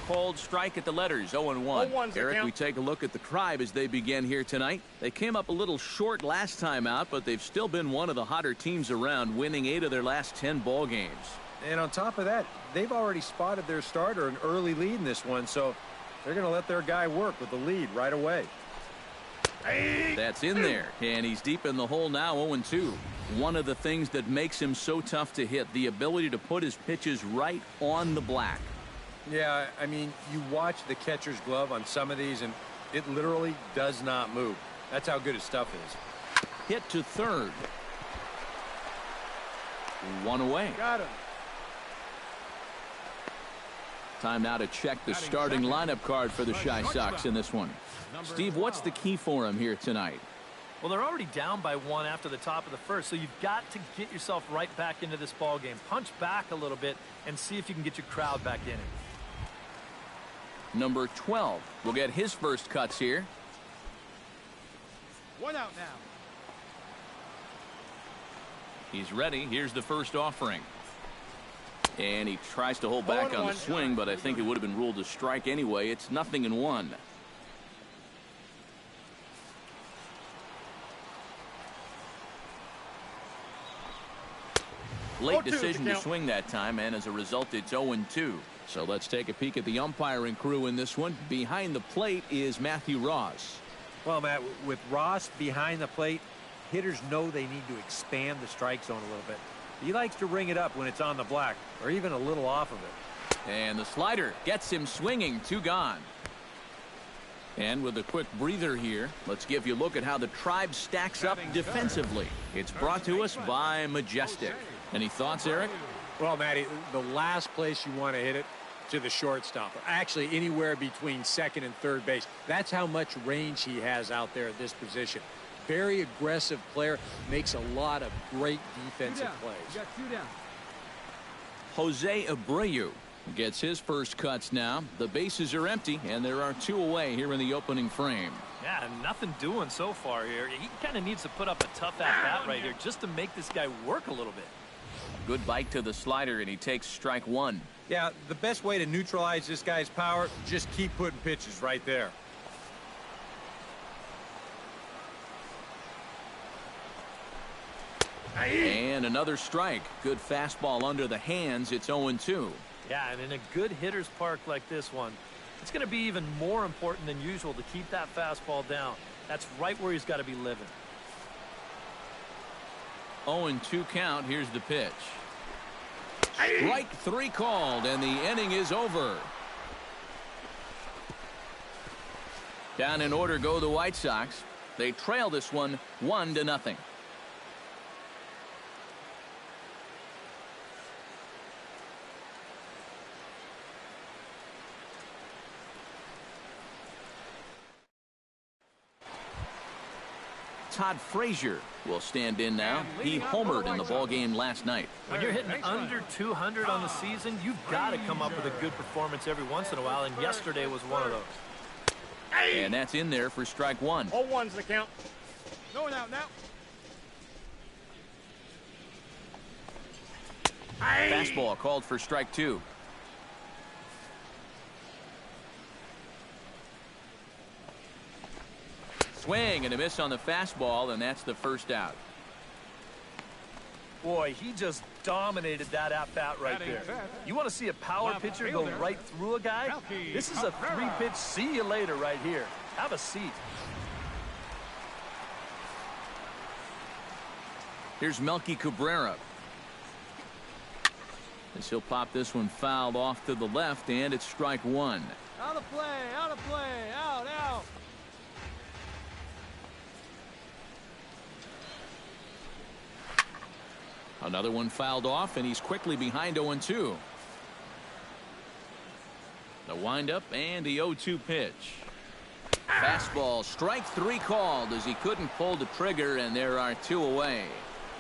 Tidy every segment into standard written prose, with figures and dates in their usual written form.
called strike at the letters, 0-1. Eric, we take a look at the Tribe as they begin here tonight. They came up a little short last time out, but they've still been one of the hotter teams around, winning 8 of their last 10 ball games. And on top of that, they've already spotted their starter an early lead in this one, so they're going to let their guy work with the lead right away. That's in there, and he's deep in the hole now, 0-2. One of the things that makes him so tough to hit, the ability to put his pitches right on the black. Yeah, I mean, you watch the catcher's glove on some of these, and it literally does not move. That's how good his stuff is. Hit to third. 1 away. Got him. Time now to check the starting lineup card for the Chi Sox in this one. Steve, what's the key for him here tonight? Well, they're already down by 1 after the top of the first, so you've got to get yourself right back into this ball game. Punch back a little bit and see if you can get your crowd back in it. Number 12 will get his first cuts here. 1 out now. He's ready. Here's the first offering. And he tries to hold back on the swing, but I think it would have been ruled a strike anyway. It's 0-1. Late decision to swing that time, and as a result, it's 0-2. So let's take a peek at the umpiring crew in this one. Behind the plate is Matthew Ross. Well, Matt, with Ross behind the plate, hitters know they need to expand the strike zone a little bit. He likes to ring it up when it's on the black, or even a little off of it. And the slider gets him swinging, 2 gone. And with a quick breather here, let's give you a look at how the Tribe stacks up defensively. It's brought to us by Majestic. Any thoughts, Eric? Well, Matty, the last place you want to hit it, to the shortstop. Actually, anywhere between second and third base. That's how much range he has out there at this position. Very aggressive player, makes a lot of great defensive plays. You got 2 down. Jose Abreu gets his first cuts now. The bases are empty, and there are 2 away here in the opening frame. Yeah, nothing doing so far here. He kind of needs to put up a tough at-bat right here just to make this guy work a little bit. Good bite to the slider, and he takes strike 1. Yeah, the best way to neutralize this guy's power, just keep putting pitches right there. And another strike. Good fastball under the hands. It's 0-2. Yeah, and in a good hitter's park like this one, it's going to be even more important than usual to keep that fastball down. That's right where he's got to be living. 0-2 count. Here's the pitch. Strike 3 called, and the inning is over. Down in order go the White Sox. They trail this one 1-0. Todd Frazier will stand in now. He homered in the ball game last night. When you're hitting under 200 on the season, you've got to come up with a good performance every once in a while, and yesterday was one of those. And that's in there for strike 1. 0-1's the count. No one out now. Fastball called for strike 2. Swing and a miss on the fastball, and that's the first out. Boy, he just dominated that at-bat right there. You want to see a power pitcher go right through a guy? This is a 3-pitch see you later right here. Have a seat. Here's Melky Cabrera. As he'll pop this one fouled off to the left, and it's strike 1. Out of play, out of play, out, out. Another one fouled off, and he's quickly behind 0-2. The windup and the 0-2 pitch. Fastball, strike 3 called as he couldn't pull the trigger, and there are 2 away.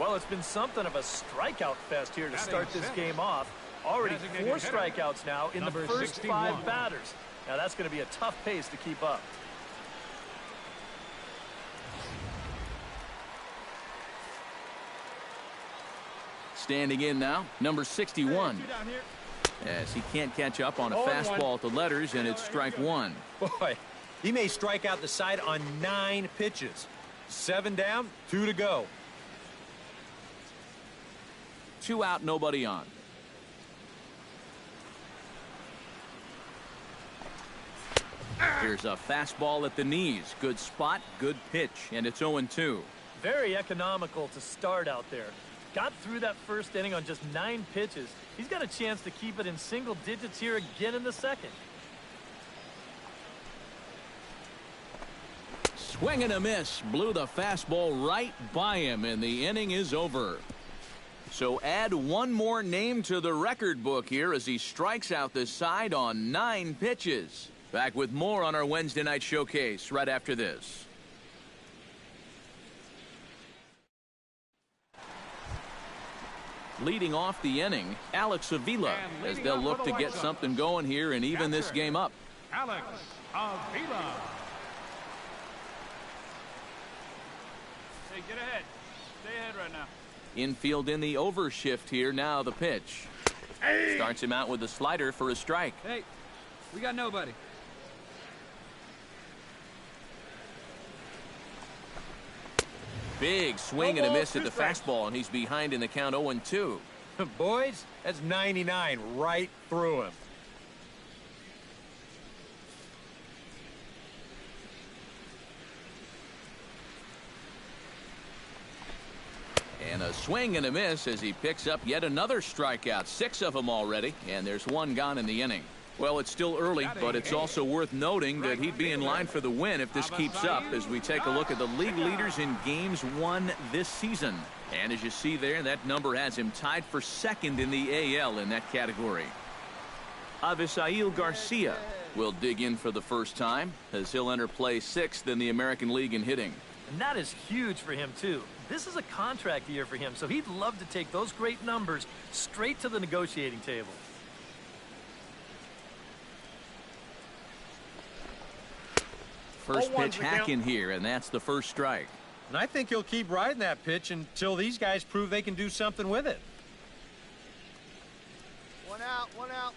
Well, it's been something of a strikeout fest here to start this game off. Already 4 strikeouts now in the first 5 batters. Now that's going to be a tough pace to keep up. Standing in now, number 61. as he can't catch up on a fastball at the letters, and it's strike one. Boy, he may strike out the side on 9 pitches. 7 down, 2 to go. 2 out, nobody on. Here's a fastball at the knees. Good spot, good pitch, and it's 0-2. Very economical to start out there. Got through that first inning on just 9 pitches. He's got a chance to keep it in single digits here again in the second. Swing and a miss. Blew the fastball right by him, and the inning is over. So add one more name to the record book here as he strikes out the side on 9 pitches. Back with more on our Wednesday night showcase right after this. Leading off the inning, Alex Avila, as they'll look to get something going here and even this game up. Alex Avila. Hey, get ahead. Stay ahead right now. Infield in the overshift here. Now the pitch. Starts him out with a slider for a strike. Hey, we got nobody. Big swing and a miss at the fastball, and he's behind in the count 0-2. Boys, that's 99 right through him. And a swing and a miss as he picks up yet another strikeout. 6 of them already, and there's 1 gone in the inning. Well, it's still early, but it's also worth noting that he'd be in line for the win if this keeps up as we take a look at the league leaders in games won this season. And as you see there, that number has him tied for 2nd in the AL in that category. Avisail Garcia will dig in for the first time as he'll enter play 6th in the American League in hitting. And that is huge for him, too. This is a contract year for him, so he'd love to take those great numbers straight to the negotiating table. First pitch hack in here, and that's the first strike. And I think he'll keep riding that pitch until these guys prove they can do something with it. 1 out, 1 out.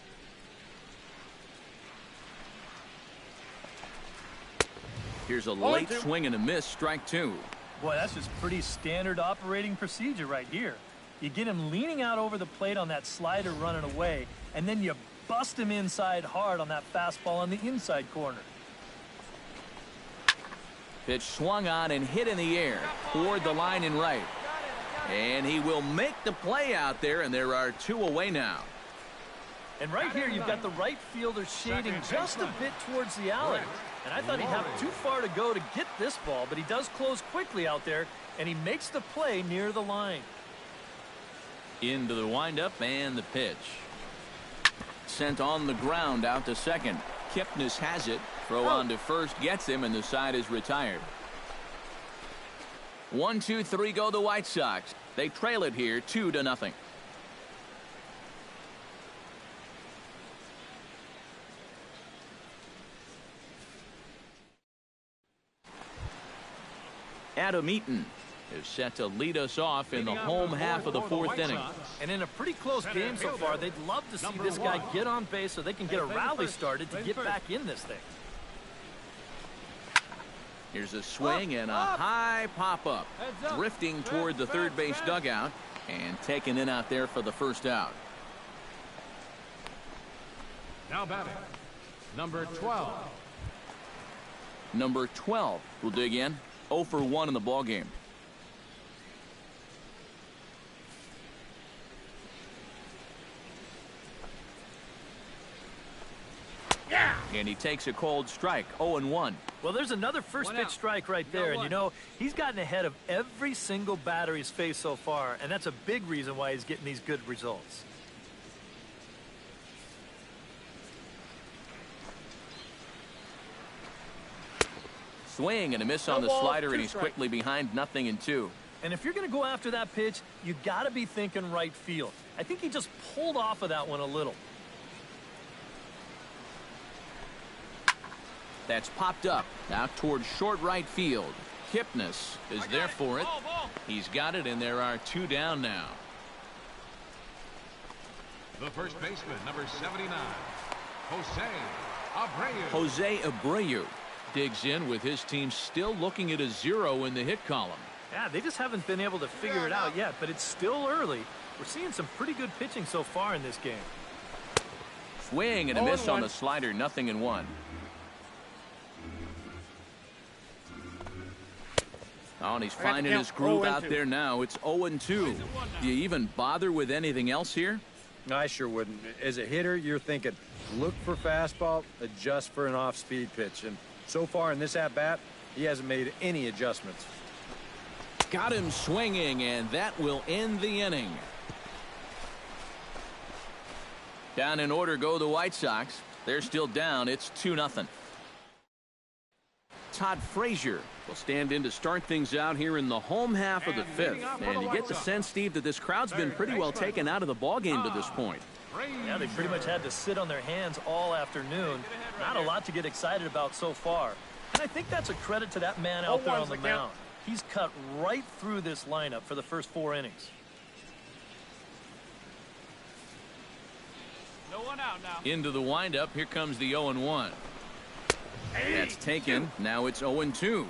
Here's a late swing and a miss, strike 2. Boy, that's just pretty standard operating procedure right here. You get him leaning out over the plate on that slider running away, and then you bust him inside hard on that fastball on the inside corner. Pitch swung on and hit in the air toward the line in right. And he will make the play out there, and there are 2 away now. And right here, you've got the right fielder shading just a bit towards the alley. And I thought he'd have too far to go to get this ball, but he does close quickly out there, and he makes the play near the line. Into the windup and the pitch. Sent on the ground out to second. Kipnis has it. Throw on to first gets him, and the side is retired. 1, 2, 3 go the White Sox. They trail it here 2-0. Adam Eaton is set to lead us off in the home half of the 4th inning. And in a pretty close game so far, they'd love to see this guy get on base so they can get a rally started to get back in this thing. Here's a swing and a high pop-up. Drifting toward the third base dugout and taken in out there for the first out. Now batting, number 12. Number 12 will dig in. 0 for 1 in the ballgame. And he takes a cold strike. 0-1. Well, there's another first pitch strike right there. And, you know, he's gotten ahead of every single batter he's faced so far. And that's a big reason why he's getting these good results. Swing and a miss on the slider, and he's quickly behind 0-2. And if you're going to go after that pitch, you got to be thinking right field. I think he just pulled off of that one a little. That's popped up out towards short right field. Kipnis is there for it. He's got it, and there are 2 down now. The first baseman, number 79, Jose Abreu. Jose Abreu digs in with his team still looking at a 0 in the hit column. Yeah, they just haven't been able to figure it out yet, but it's still early. We're seeing some pretty good pitching so far in this game. Swing and a miss on the slider, 0-1. Oh, and he's finding his groove out there now. It's 0-2. Do you even bother with anything else here? I sure wouldn't. As a hitter, you're thinking, look for fastball, adjust for an off-speed pitch. And so far in this at-bat, he hasn't made any adjustments. Got him swinging, and that will end the inning. Down in order go the White Sox. They're still down. It's 2-0. Todd Frazier will stand in to start things out here in the home half of the fifth. And you get the sense, Steve, that this crowd's been pretty well taken out of the ballgame to this point. Yeah, they pretty much had to sit on their hands all afternoon. Not a lot to get excited about so far. And I think that's a credit to that man out there on the mound. He's cut right through this lineup for the first 4 innings. No one out now. Into the windup. Here comes the 0-1. That's taken. Now it's 0-2.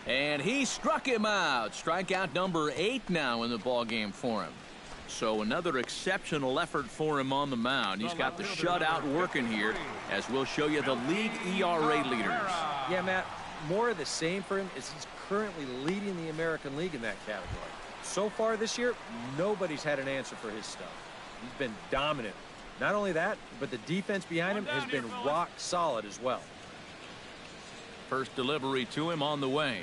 And he struck him out. Strikeout number 8 now in the ballgame for him. So another exceptional effort for him on the mound. He's got the shutout working here, as we'll show you the league ERA leaders. Yeah, Matt, more of the same for him is he's currently leading the American League in that category. So far this year, nobody's had an answer for his stuff. He's been dominant. Not only that, but the defense behind him has been rock solid as well. First delivery to him on the way.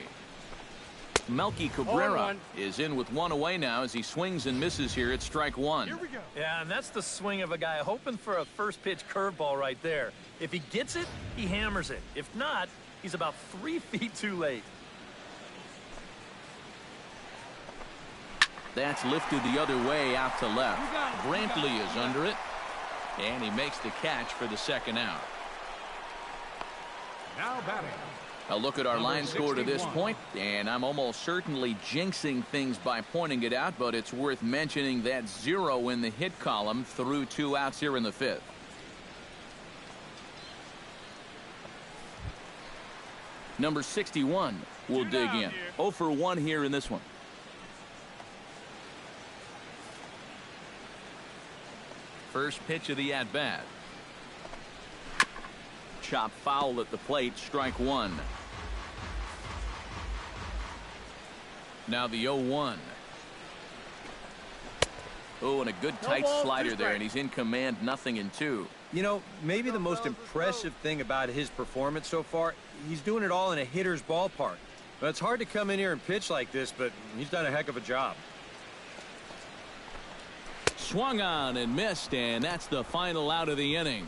Melky Cabrera is in with 1 away now as he swings and misses here at strike 1. Here we go. Yeah, and that's the swing of a guy hoping for a first pitch curveball right there. If he gets it, he hammers it. If not, he's about 3 feet too late. That's lifted the other way out to left. Brantley is under it, and he makes the catch for the second out. Now batting. A look at our line score to this point, and I'm almost certainly jinxing things by pointing it out, but it's worth mentioning that 0 in the hit column through 2 outs here in the 5th. Number 61 will dig in. 0 for 1 here in this one. First pitch of the at-bat. Chop foul at the plate, strike 1. Now the 0-1. Oh, and a good tight slider there, and he's in command, 0-2. You know, maybe the most impressive thing about his performance so far, he's doing it all in a hitter's ballpark. But it's hard to come in here and pitch like this, but he's done a heck of a job. Swung on and missed, and that's the final out of the inning.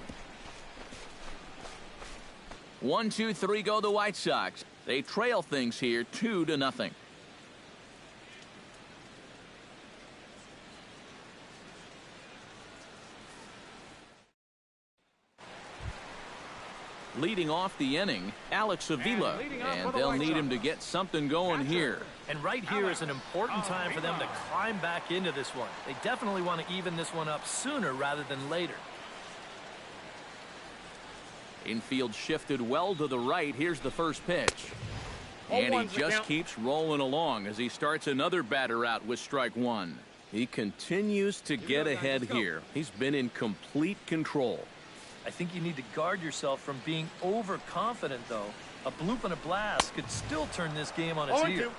1, 2, 3 go the White Sox. They trail things here 2-0. Leading off the inning, Alex Avila, and they'll need him to get something going here. And right here is an important time for them to climb back into this one. They definitely want to even this one up sooner rather than later. Infield shifted well to the right. Here's the first pitch. And he just keeps rolling along as he starts another batter out with strike 1. He continues to get ahead here. He's been in complete control. I think you need to guard yourself from being overconfident, though. A bloop and a blast could still turn this game on its ear.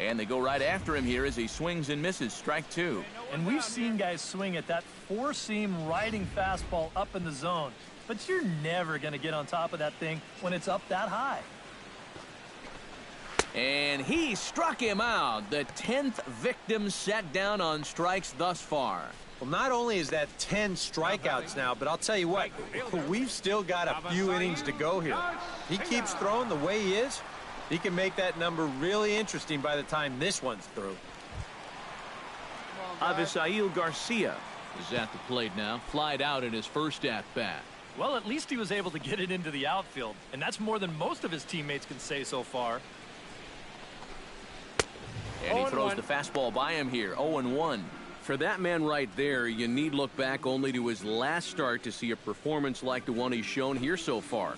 And they go right after him here as he swings and misses, strike 2. And we've seen guys swing at that four-seam riding fastball up in the zone. But you're never going to get on top of that thing when it's up that high. And he struck him out. The 10th victim set down on strikes thus far. Well, not only is that 10 strikeouts now, but I'll tell you what, we've still got a few innings to go here. He keeps throwing the way he is. He can make that number really interesting by the time this one's through. Avisail Garcia is at the plate now. Flied out in his first at-bat. Well, at least he was able to get it into the outfield, and that's more than most of his teammates can say so far. And he throws the fastball by him here, 0-1. For that man right there, you need look back only to his last start to see a performance like the one he's shown here so far.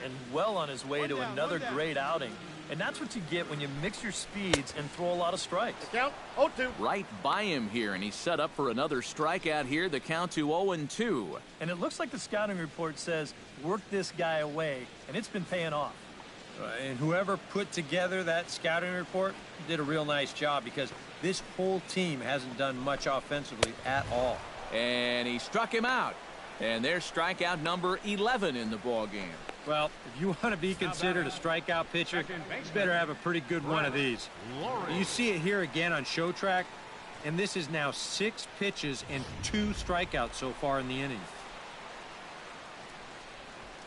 And well on his way to another great outing. And that's what you get when you mix your speeds and throw a lot of strikes. Count 0-2. Right by him here, and he's set up for another strikeout here. The count to 0-2. And it looks like the scouting report says, work this guy away, and it's been paying off. And whoever put together that scouting report did a real nice job, because this whole team hasn't done much offensively at all. And he struck him out. And there's strikeout number 11 in the ball game. Well, if you want to be considered a strikeout pitcher, you better have a pretty good one of these. You see it here again on Show Track, and this is now 6 pitches and 2 strikeouts so far in the inning.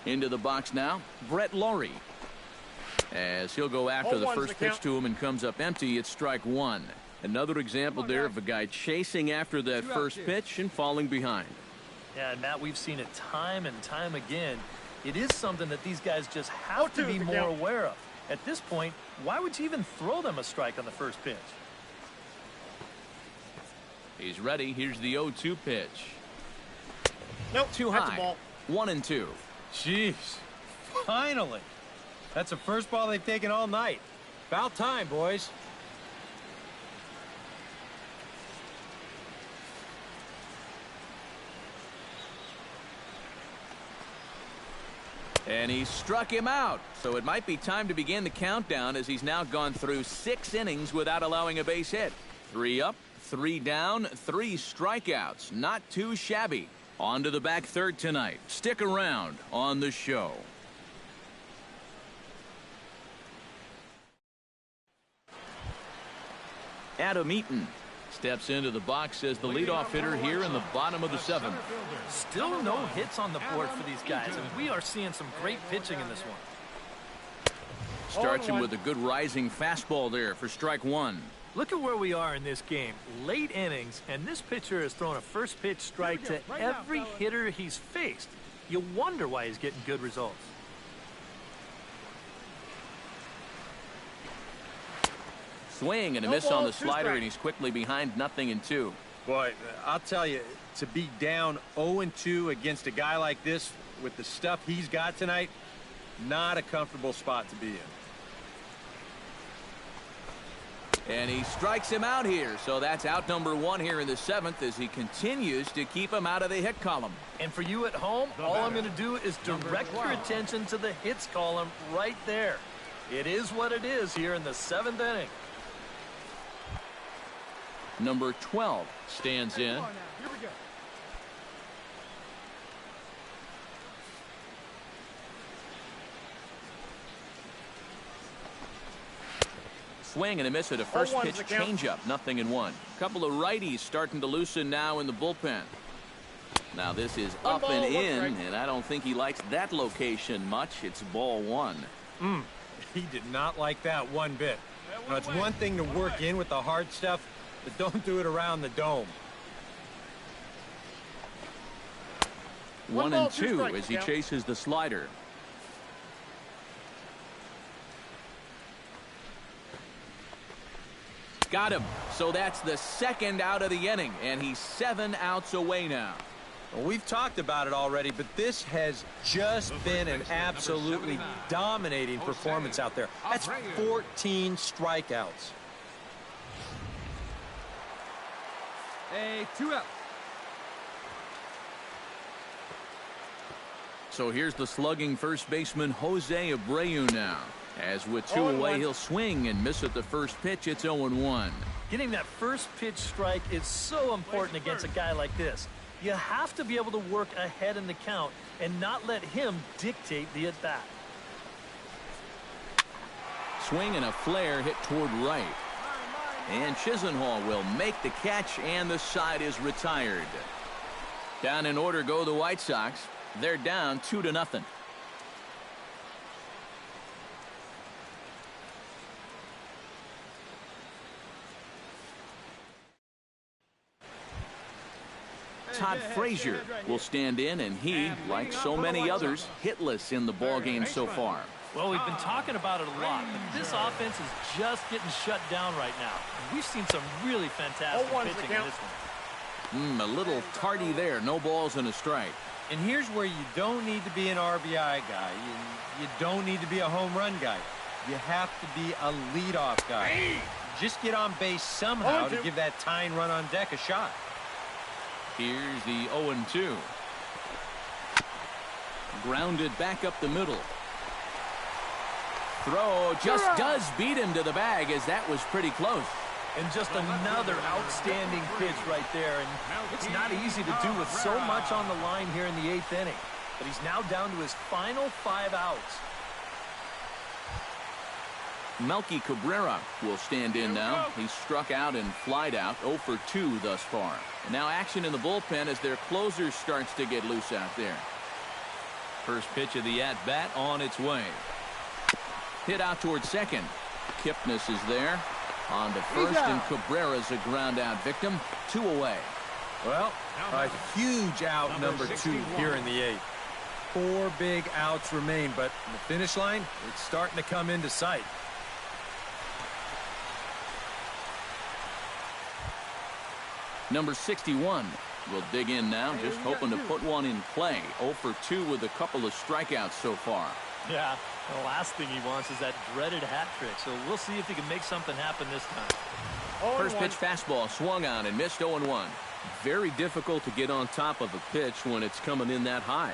Into the box now, Brett Laurie. As he'll go after the first pitch to him and comes up empty, it's strike 1. Another example there of a guy chasing after that first pitch and falling behind. Yeah, and Matt, we've seen it time and time again. It is something that these guys just have to be more aware of. At this point, why would you even throw them a strike on the first pitch? He's ready. Here's the 0-2 pitch. Nope, too that's high. a ball. 1-2. Jeez, finally. That's the first ball they've taken all night. About time, boys. And he struck him out. So it might be time to begin the countdown, as he's now gone through 6 innings without allowing a base hit. 3 up, 3 down, 3 strikeouts. Not too shabby. On to the back third tonight. Stick around on the show. Adam Eaton steps into the box as the leadoff hitter here in the bottom of the 7th. Still no hits on the board for these guys, and we are seeing some great pitching in this one. Starts him with a good rising fastball there for strike 1. Look at where we are in this game. Late innings, and this pitcher has thrown a first pitch strike to every hitter he's faced. You wonder why he's getting good results. Swing and a miss on the slider, and he's quickly behind 0-2. Boy, I'll tell you, to be down 0-2 against a guy like this with the stuff he's got tonight, not a comfortable spot to be in. And he strikes him out here, so that's out number 1 here in the 7th as he continues to keep him out of the hit column. And for you at home, all I'm going to do is direct your attention to the hits column right there. It is what it is here in the 7th inning. Number 12 stands in. Here we go. Swing and a miss at a first pitch changeup, 0-1. Couple of righties starting to loosen now in the bullpen. Now this is up and in, and I don't think he likes that location much. It's ball 1. He did not like that one bit. Now, it's one thing to work in with the hard stuff, but don't do it around the dome. 1-2 as he chases the slider. Got him. So that's the 2nd out of the inning, and he's 7 outs away now. Well, we've talked about it already, but this has just been an absolutely dominating performance out there. That's 14 strikeouts. Hey, 2 up. So here's the slugging first baseman Jose Abreu now. As with 2 away, he'll swing and miss at the first pitch. It's 0-1. Getting that first pitch strike is so important against a guy like this. You have to be able to work ahead in the count and not let him dictate the at-bat. Swing and a flare hit toward right. And Chisenhall will make the catch, and the side is retired. Down in order go the White Sox. They're down 2-0. Todd Frazier will stand in, and he, like so many others, hitless in the ballgame so far. Well, we've been talking about it a lot, but this offense is just getting shut down right now. And we've seen some really fantastic pitching in this one. A little tardy there. No balls and a strike. And here's where you don't need to be an RBI guy. You don't need to be a home run guy. You have to be a leadoff guy. Just get on base somehow to give that tying run on deck a shot. Here's the 0-2. Grounded back up the middle. Throw just does beat him to the bag, as that was pretty close. And just another outstanding pitch right there. And it's not easy to do with so much on the line here in the 8th inning. But he's now down to his final 5 outs. Melky Cabrera will stand in now. He's struck out and flied out, 0 for 2 thus far. And now action in the bullpen as their closer starts to get loose out there. First pitch of the at-bat on its way. Hit out towards second. Kipnis is there. On to first, and Cabrera's a ground-out victim. 2 away. Well, a huge out, number 2 here in the 8th. 4 big outs remain, but the finish line, it's starting to come into sight. Number 61 will dig in now, just hoping to put one in play. 0 for 2 with a couple of strikeouts so far. Yeah, the last thing he wants is that dreaded hat trick. So we'll see if he can make something happen this time. First pitch fastball swung on and missed. 0-1. Very difficult to get on top of a pitch when it's coming in that high.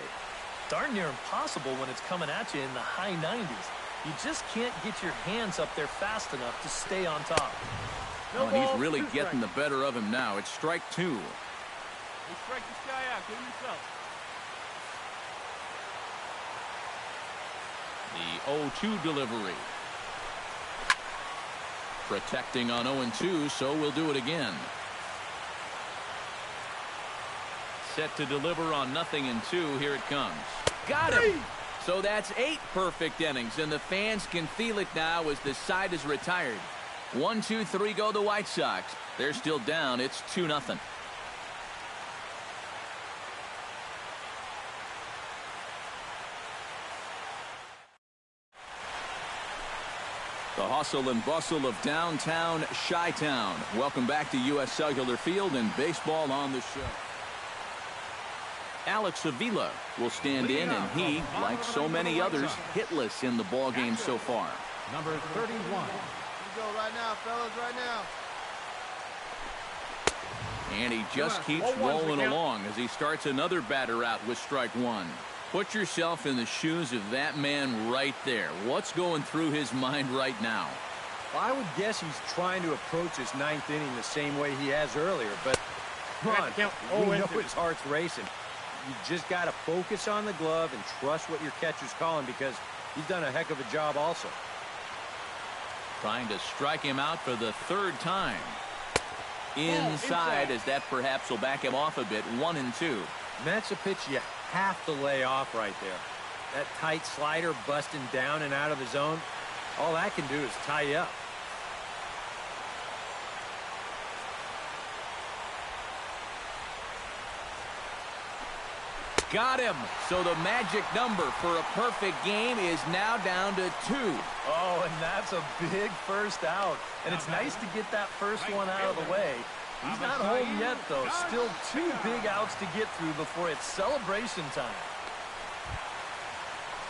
Darn near impossible when it's coming at you in the high 90s. You just can't get your hands up there fast enough to stay on top. And he's really getting the better of him now. It's strike 2. You strike this guy out. Get him yourself. The 0-2 delivery. Protecting on 0-2, so we'll do it again. Set to deliver on 0-2. Here it comes. Got him! So that's 8 perfect innings, and the fans can feel it now as the side is retired. 1, 2, 3 go the White Sox. They're still down. It's 2-0. The hustle and bustle of downtown Chi-Town. Welcome back to U.S. Cellular Field and baseball on the show. Alex Avila will stand in, and he, like so many others, hitless in the ballgame so far. Number 31. Go right now, fellas, right now. And he just keeps rolling along as he starts another batter out with strike 1. Put yourself in the shoes of that man right there. What's going through his mind right now? Well, I would guess he's trying to approach his 9th inning the same way he has earlier, but come on, we know his heart's racing. You just got to focus on the glove and trust what your catcher's calling, because he's done a heck of a job also. Trying to strike him out for the 3rd time. Inside, as that perhaps will back him off a bit. 1-2. And that's a pitch you have to lay off right there. That tight slider busting down and out of the zone, all that can do is tie you up. Got him. So the magic number for a perfect game is now down to 2. Oh, and that's a big first out. And it's nice to get that first one out of the way. He's not home yet, though. Still 2 big outs to get through before it's celebration time.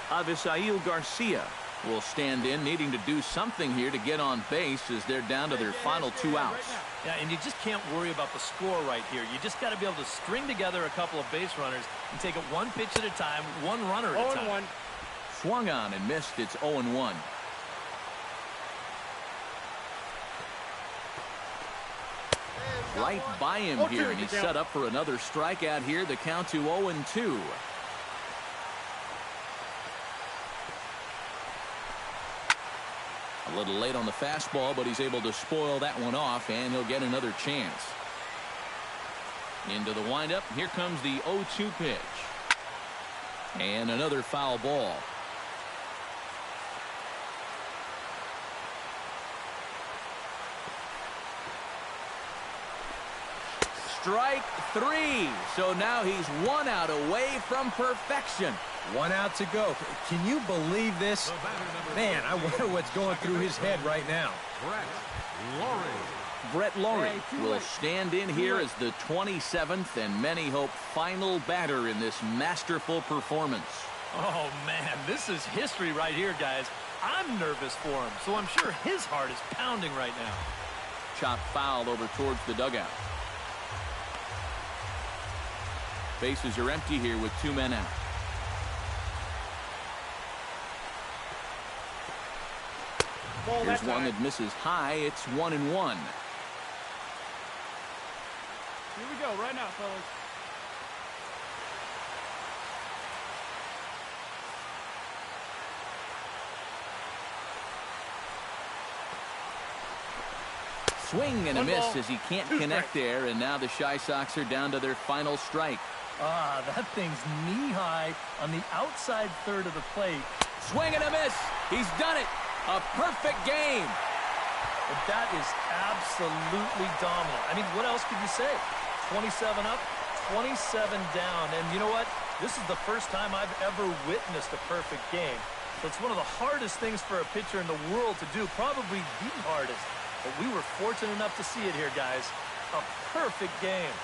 Avisail Garcia will stand in, needing to do something here to get on base as they're down to their final 2 outs. Yeah, and you just can't worry about the score right here. You just got to be able to string together a couple of base runners and take it 1 pitch at a time, 1 runner at a time. 0-1. Swung on and missed. It's 0-1. Right by him here, and he's set up for another strikeout here. The count to 0-2. A little late on the fastball, but he's able to spoil that one off, and he'll get another chance. Into the windup. Here comes the 0-2 pitch. And another foul ball. strike three. So now he's 1 out away from perfection. 1 out to go. Can you believe this? Man, I wonder what's going through his head right now. Brett Lawrie will stand in here as the 27th and many hope final batter in this masterful performance. Oh, man, this is history right here, guys. I'm nervous for him, so I'm sure his heart is pounding right now. Chop foul over towards the dugout. Bases are empty here with 2 men out. Here's one that misses high. It's 1-1. Here we go, right now, fellas. Swing and a miss as he can't connect there, and now the Chi Sox are down to their final strike. Ah, that thing's knee-high on the outside third of the plate. Swing and a miss. He's done it. A perfect game. But that is absolutely dominant. I mean, what else could you say? 27 up, 27 down. And you know what? This is the first time I've ever witnessed a perfect game. So it's one of the hardest things for a pitcher in the world to do, probably the hardest. But we were fortunate enough to see it here, guys. A perfect game.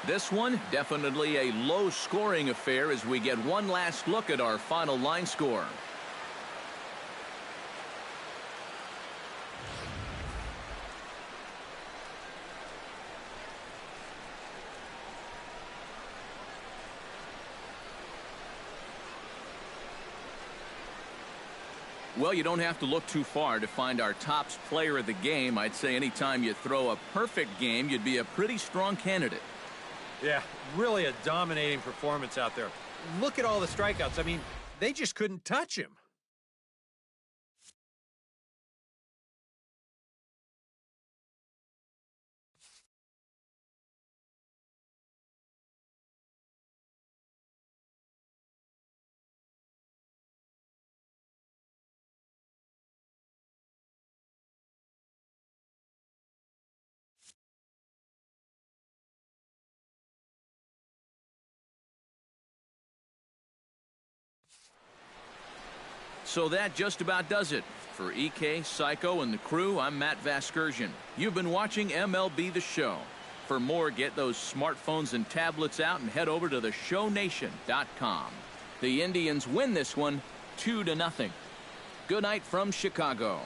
This one, definitely a low-scoring affair as we get one last look at our final line score. Well, you don't have to look too far to find our tops player of the game. I'd say anytime you throw a perfect game, you'd be a pretty strong candidate. Yeah, really a dominating performance out there. Look at all the strikeouts. I mean, they just couldn't touch him. So that just about does it. For EK, Psycho, and the crew, I'm Matt Vasgersian. You've been watching MLB The Show. For more, get those smartphones and tablets out and head over to theshownation.com. The Indians win this one 2-0. Good night from Chicago.